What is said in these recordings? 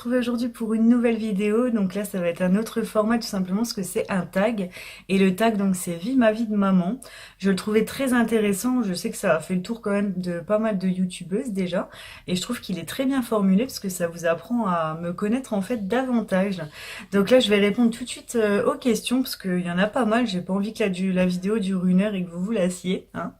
retrouver aujourd'hui pour une nouvelle vidéo. Donc là, ça va être un autre format, tout simplement parce que c'est un tag. Et le tag, donc, c'est Vie ma vie de maman. Je le trouvais très intéressant. Je sais que ça a fait le tour quand même de pas mal de youtubeuses déjà. Et je trouve qu'il est très bien formulé parce que ça vous apprend à me connaître en fait davantage. Donc là, je vais répondre tout de suite aux questions parce qu'il y en a pas mal. J'ai pas envie que la vidéo dure 1 heure et que vous vous lassiez, hein.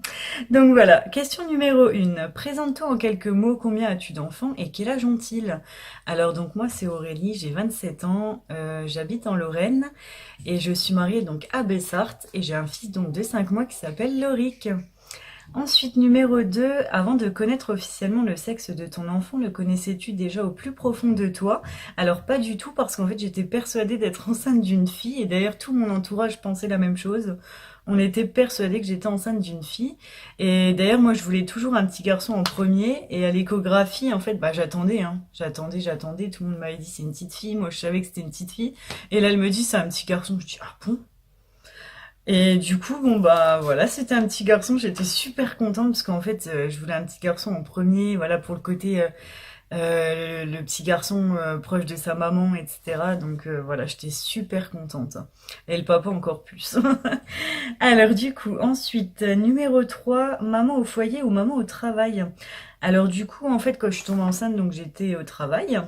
Donc voilà, question numéro 1. Présente-toi en quelques mots, combien as-tu d'enfants et quel âge ont-ils? Alors donc moi c'est Aurélie, j'ai 27 ans, j'habite en Lorraine et je suis mariée donc à Bessartes et j'ai un fils donc de 5 mois qui s'appelle Loric. Ensuite numéro 2, avant de connaître officiellement le sexe de ton enfant, le connaissais-tu déjà au plus profond de toi? Alors pas du tout parce qu'en fait j'étais persuadée d'être enceinte d'une fille et d'ailleurs tout mon entourage pensait la même chose. On était persuadés que j'étais enceinte d'une fille. Et d'ailleurs, moi, je voulais toujours un petit garçon en premier. Et à l'échographie, en fait, bah, j'attendais, hein. J'attendais. Tout le monde m'avait dit c'est une petite fille. Moi, je savais que c'était une petite fille. Et là, elle me dit c'est un petit garçon. Je dis ah bon? Et du coup, bon, bah, voilà, c'était un petit garçon. J'étais super contente parce qu'en fait, je voulais un petit garçon en premier. Voilà, pour le côté, le petit garçon proche de sa maman, etc. Donc voilà, j'étais super contente. Et le papa encore plus. Alors du coup, ensuite, numéro 3, maman au foyer ou maman au travail. Alors du coup, en fait, quand je suis tombée enceinte, donc j'étais au travail.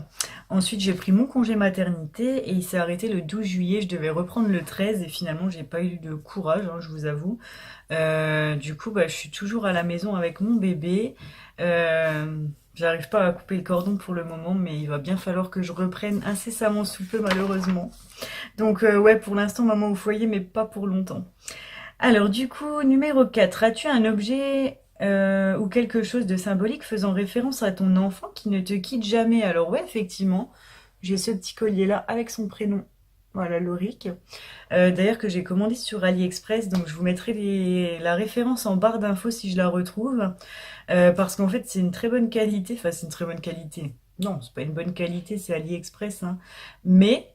Ensuite, j'ai pris mon congé maternité et il s'est arrêté le 12 juillet. Je devais reprendre le 13 et finalement, j'ai pas eu de courage, hein, je vous avoue. Du coup, bah, je suis toujours à la maison avec mon bébé. J'arrive pas à couper le cordon pour le moment, mais il va bien falloir que je reprenne incessamment sous peu, malheureusement. Donc ouais, pour l'instant, maman au foyer, mais pas pour longtemps. Alors du coup, numéro 4, as-tu un objet ou quelque chose de symbolique faisant référence à ton enfant qui ne te quitte jamais? Alors ouais, effectivement, j'ai ce petit collier-là avec son prénom. Voilà, Loric. D'ailleurs que j'ai commandé sur AliExpress, donc je vous mettrai la référence en barre d'infos si je la retrouve. Parce qu'en fait, c'est une très bonne qualité. Enfin, c'est une très bonne qualité. Non, c'est pas une bonne qualité, c'est AliExpress, hein. Mais,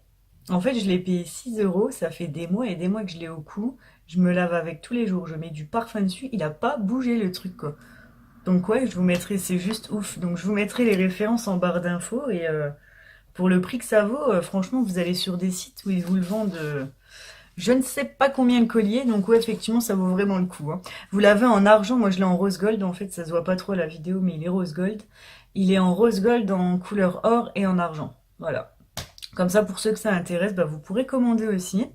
en fait, je l'ai payé 6 euros. Ça fait des mois et des mois que je l'ai au cou. Je me lave avec tous les jours. Je mets du parfum dessus. Il a pas bougé le truc, quoi. Donc, ouais, je vous mettrai, c'est juste ouf. Donc, je vous mettrai les références en barre d'infos. Et pour le prix que ça vaut, franchement, vous allez sur des sites où ils vous le vendent. Je ne sais pas combien de colliers, donc ouais, effectivement, ça vaut vraiment le coup, hein. Vous l'avez en argent, moi je l'ai en rose gold, en fait, ça se voit pas trop à la vidéo, mais il est rose gold. Il est en rose gold en couleur or et en argent. Voilà. Comme ça, pour ceux que ça intéresse, bah, vous pourrez commander aussi.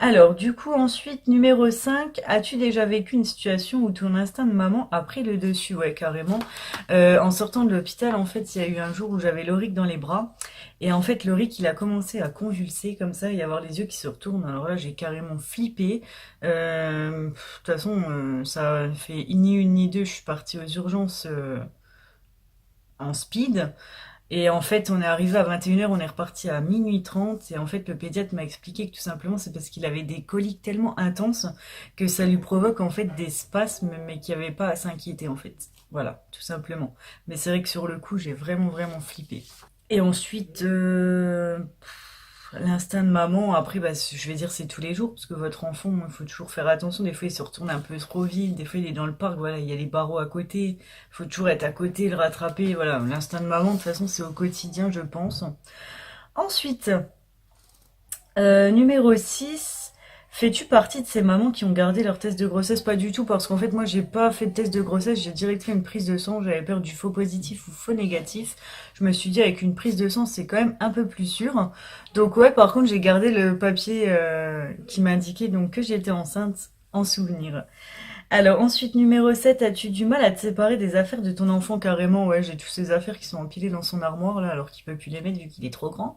Alors, du coup, ensuite, numéro 5, as-tu déjà vécu une situation où ton instinct de maman a pris le dessus? Ouais, carrément. En sortant de l'hôpital, en fait, il y a eu un jour où j'avais Loric dans les bras. Et en fait, Loric, il a commencé à convulser comme ça et avoir les yeux qui se retournent. Alors là, j'ai carrément flippé. De toute façon, ça a fait ni une ni deux. Je suis partie aux urgences en speed. Et en fait, on est arrivé à 21 h, on est reparti à minuit 30. Et en fait, le pédiatre m'a expliqué que tout simplement, c'est parce qu'il avait des coliques tellement intenses que ça lui provoque en fait des spasmes, mais qu'il n'y avait pas à s'inquiéter en fait. Voilà, tout simplement. Mais c'est vrai que sur le coup, j'ai vraiment flippé. Et ensuite, l'instinct de maman, après, bah, je vais dire c'est tous les jours, parce que votre enfant, il faut toujours faire attention. Des fois, il se retourne un peu trop vite, des fois, il est dans le parc, voilà, il y a les barreaux à côté. Il faut toujours être à côté, le rattraper. Voilà, l'instinct de maman, de toute façon, c'est au quotidien, je pense. Ensuite, numéro 6, fais-tu partie de ces mamans qui ont gardé leur test de grossesse? Pas du tout, parce qu'en fait, moi, j'ai pas fait de test de grossesse, j'ai direct fait une prise de sang, j'avais peur du faux positif ou faux négatif. Je me suis dit, avec une prise de sang, c'est quand même un peu plus sûr. Donc ouais, par contre, j'ai gardé le papier qui m'indiquait donc que j'étais enceinte en souvenir. Alors ensuite, numéro 7, as-tu du mal à te séparer des affaires de ton enfant? Carrément, ouais, j'ai toutes ces affaires qui sont empilées dans son armoire, là, alors qu'il peut plus les mettre vu qu'il est trop grand.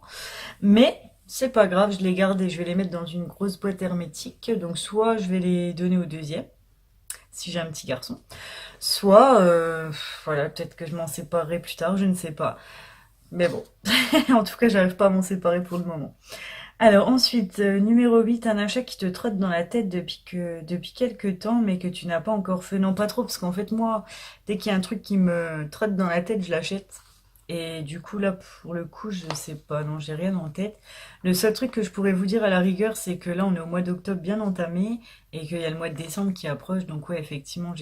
Mais c'est pas grave, je les garde et je vais les mettre dans une grosse boîte hermétique. Donc soit je vais les donner au deuxième, si j'ai un petit garçon. Soit, voilà, peut-être que je m'en séparerai plus tard, je ne sais pas. Mais bon, en tout cas, j'arrive pas à m'en séparer pour le moment. Alors ensuite, numéro 8, un achat qui te trotte dans la tête depuis quelques temps, mais que tu n'as pas encore fait. Non, pas trop, parce qu'en fait, moi, dès qu'il y a un truc qui me trotte dans la tête, je l'achète. Et du coup, là, pour le coup, je sais pas, non, j'ai rien en tête. Le seul truc que je pourrais vous dire à la rigueur, c'est que là, on est au mois d'octobre bien entamé, et qu'il y a le mois de décembre qui approche. Donc ouais, effectivement,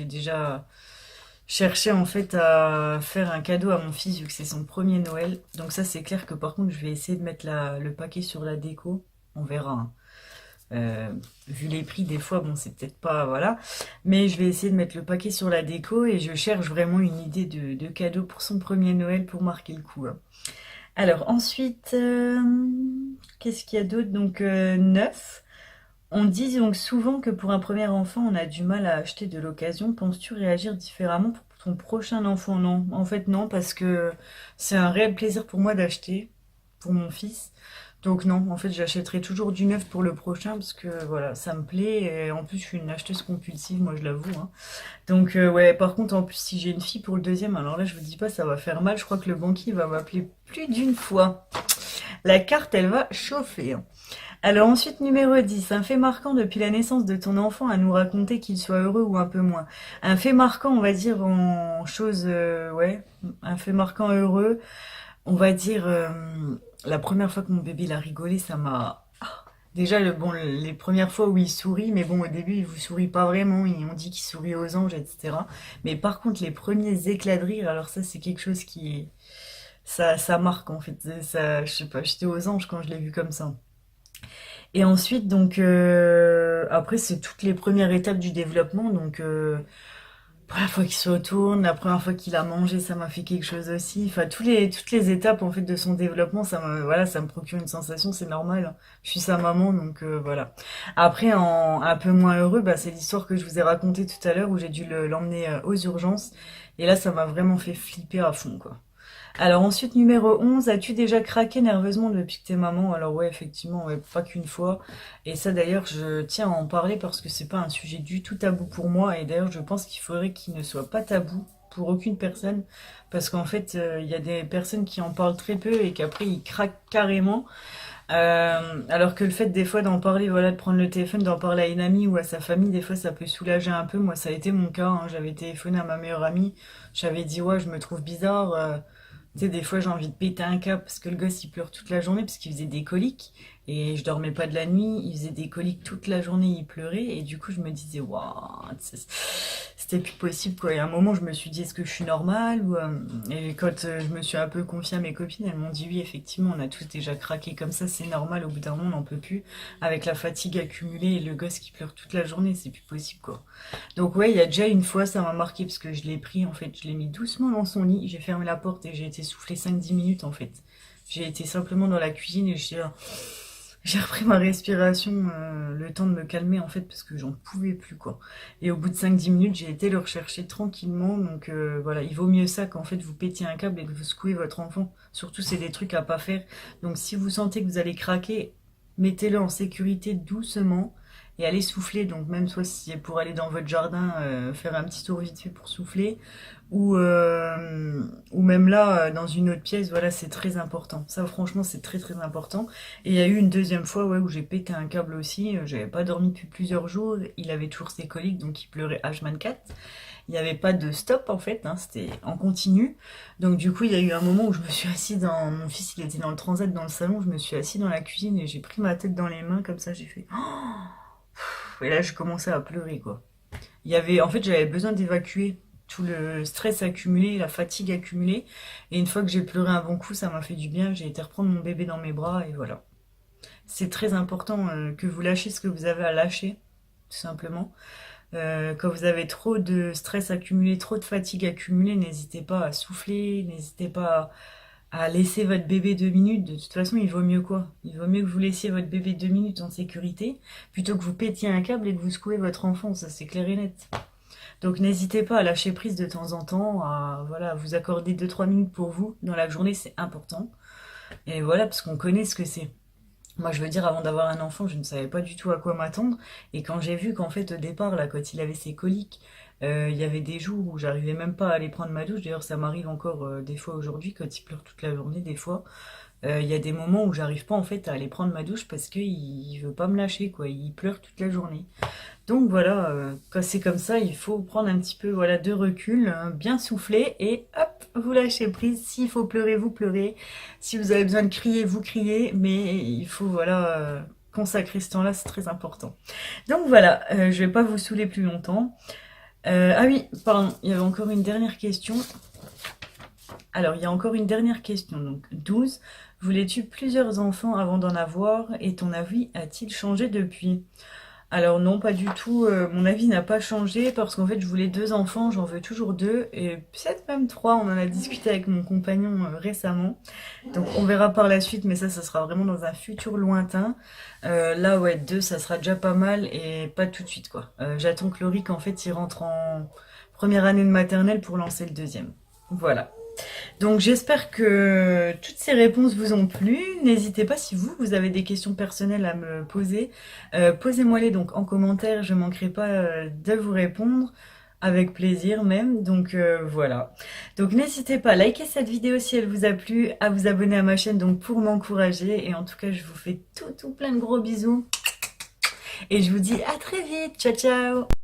cherchais en fait à faire un cadeau à mon fils vu que c'est son premier Noël. Donc ça c'est clair que par contre je vais essayer de mettre le paquet sur la déco. On verra, hein. Euh, Vu les prix des fois, bon c'est peut-être pas voilà. Mais je vais essayer de mettre le paquet sur la déco et je cherche vraiment une idée de cadeau pour son premier Noël pour marquer le coup, hein. Alors ensuite, qu'est-ce qu'il y a d'autre? Donc neuf. On dit donc souvent que pour un premier enfant, on a du mal à acheter de l'occasion. Penses-tu réagir différemment pour ton prochain enfant? Non, en fait non, parce que c'est un réel plaisir pour moi d'acheter pour mon fils. Donc non, en fait j'achèterai toujours du neuf pour le prochain parce que voilà, ça me plaît et en plus je suis une acheteuse compulsive, moi je l'avoue, hein. Donc ouais, par contre en plus si j'ai une fille pour le deuxième, alors là je vous dis pas ça va faire mal, je crois que le banquier va m'appeler plus d'une fois. La carte elle va chauffer, hein. Alors ensuite, numéro 10, un fait marquant depuis la naissance de ton enfant à nous raconter qu'il soit heureux ou un peu moins. Un fait marquant, on va dire en chose, ouais, un fait marquant heureux, on va dire la première fois que mon bébé il a rigolé, ça m'a... Déjà, bon, les premières fois où il sourit, mais bon, au début, il vous sourit pas vraiment, on dit qu'il sourit aux anges, etc. Mais par contre, les premiers éclats de rire, alors ça, c'est quelque chose qui... Ça marque, en fait. Ça, je sais pas, j'étais aux anges quand je l'ai vu comme ça. Et ensuite, donc, après, c'est toutes les premières étapes du développement. Donc, la première fois qu'il se retourne, la première fois qu'il a mangé, ça m'a fait quelque chose aussi. Enfin, toutes les étapes, en fait, de son développement, voilà, ça me procure une sensation, c'est normal, hein. Je suis sa maman, donc, voilà. Après, un peu moins heureux, bah, c'est l'histoire que je vous ai racontée tout à l'heure où j'ai dû l'emmener aux urgences. Et là, ça m'a vraiment fait flipper à fond, quoi. Alors ensuite, numéro 11, as-tu déjà craqué nerveusement depuis que t'es maman? Alors ouais, effectivement, ouais, pas qu'une fois. Et ça d'ailleurs, je tiens à en parler parce que c'est pas un sujet du tout tabou pour moi. Et d'ailleurs, je pense qu'il faudrait qu'il ne soit pas tabou pour aucune personne. Parce qu'en fait, il y a des personnes qui en parlent très peu et qu'après, ils craquent carrément. Alors que le fait des fois d'en parler, voilà, de prendre le téléphone, d'en parler à une amie ou à sa famille, des fois ça peut soulager un peu. Moi, ça a été mon cas, hein. J'avais téléphoné à ma meilleure amie, j'avais dit ouais, je me trouve bizarre. Tu sais, des fois j'ai envie de péter un câble parce que le gosse il pleure toute la journée parce qu'il faisait des coliques et je dormais pas de la nuit, il faisait des coliques toute la journée, il pleurait et du coup je me disais waouh, c'était plus possible quoi. Et à un moment je me suis dit est-ce que je suis normale ou et quand je me suis un peu confiée à mes copines, elles m'ont dit oui effectivement on a tous déjà craqué comme ça, c'est normal, au bout d'un moment on n'en peut plus avec la fatigue accumulée et le gosse qui pleure toute la journée, c'est plus possible quoi. Donc ouais, il y a déjà une fois, ça m'a marqué parce que je l'ai pris, en fait, je l'ai mis doucement dans son lit, j'ai fermé la porte et j'ai été souffler 5-10 minutes en fait. J'ai été simplement dans la cuisine et j'ai repris ma respiration, le temps de me calmer en fait parce que j'en pouvais plus quoi. Et au bout de 5-10 minutes, j'ai été le rechercher tranquillement. Donc voilà, il vaut mieux ça qu'en fait vous pétiez un câble et que vous secouez votre enfant. Surtout c'est des trucs à pas faire. Donc si vous sentez que vous allez craquer, mettez-le en sécurité doucement et allez souffler. Donc même soit si c'est pour aller dans votre jardin, faire un petit tour vite fait pour souffler, ou même là, dans une autre pièce, voilà, c'est très important. Ça, franchement, c'est très très important. Et il y a eu une deuxième fois, ouais, où j'ai pété un câble aussi. J'avais pas dormi depuis plusieurs jours. Il avait toujours ses coliques, donc il pleurait H24. Il n'y avait pas de stop en fait, hein, c'était en continu. Donc du coup, il y a eu un moment où je me suis assise dans... Mon fils, il était dans le transat dans le salon. Je me suis assise dans la cuisine et j'ai pris ma tête dans les mains comme ça. J'ai fait... Et là, je commençais à pleurer, quoi. En fait, j'avais besoin d'évacuer tout le stress accumulé, la fatigue accumulée. Et une fois que j'ai pleuré un bon coup, ça m'a fait du bien. J'ai été reprendre mon bébé dans mes bras et voilà. C'est très important que vous lâchiez ce que vous avez à lâcher, tout simplement. Quand vous avez trop de stress accumulé, trop de fatigue accumulée, n'hésitez pas à souffler, n'hésitez pas à laisser votre bébé 2 minutes. De toute façon, il vaut mieux quoi? Il vaut mieux que vous laissiez votre bébé 2 minutes en sécurité plutôt que vous pétiez un câble et que vous secouez votre enfant. Ça, c'est clair et net. Donc n'hésitez pas à lâcher prise de temps en temps, à voilà, vous accorder 2-3 minutes pour vous dans la journée, c'est important. Et voilà, parce qu'on connaît ce que c'est. Moi, je veux dire, avant d'avoir un enfant, je ne savais pas du tout à quoi m'attendre. Et quand j'ai vu qu'en fait, au départ, là, quand il avait ses coliques, il y avait des jours où j'arrivais même pas à aller prendre ma douche. D'ailleurs, ça m'arrive encore des fois aujourd'hui, quand il pleure toute la journée, des fois. Il y a des moments où j'arrive pas en fait à aller prendre ma douche parce qu'il veut pas me lâcher, quoi. Il pleure toute la journée. Donc voilà, quand c'est comme ça, il faut prendre un petit peu voilà, de recul, hein, bien souffler et hop, vous lâchez prise. S'il faut pleurer, vous pleurez. Si vous avez besoin de crier, vous criez. Mais il faut voilà, consacrer ce temps-là, c'est très important. Donc voilà, je vais pas vous saouler plus longtemps. Ah oui, pardon, il y avait encore une dernière question. Alors, il y a encore une dernière question. Donc, 12. Voulais-tu plusieurs enfants avant d'en avoir et ton avis a-t-il changé depuis? Alors non, pas du tout. Mon avis n'a pas changé parce qu'en fait, je voulais deux enfants, j'en veux toujours deux et peut-être même trois. On en a discuté avec mon compagnon récemment. Donc on verra par la suite, mais ça sera vraiment dans un futur lointain. Là, ouais, deux, ça sera déjà pas mal et pas tout de suite, quoi. J'attends que Lorik, en fait, il rentre en première année de maternelle pour lancer le deuxième. Voilà. Donc j'espère que toutes ces réponses vous ont plu. N'hésitez pas si vous avez des questions personnelles à me poser. Posez-moi-les donc en commentaire, je ne manquerai pas de vous répondre. Avec plaisir même, donc voilà. Donc n'hésitez pas à liker cette vidéo si elle vous a plu, à vous abonner à ma chaîne donc pour m'encourager. Et en tout cas, je vous fais tout plein de gros bisous. Et je vous dis à très vite. Ciao ciao.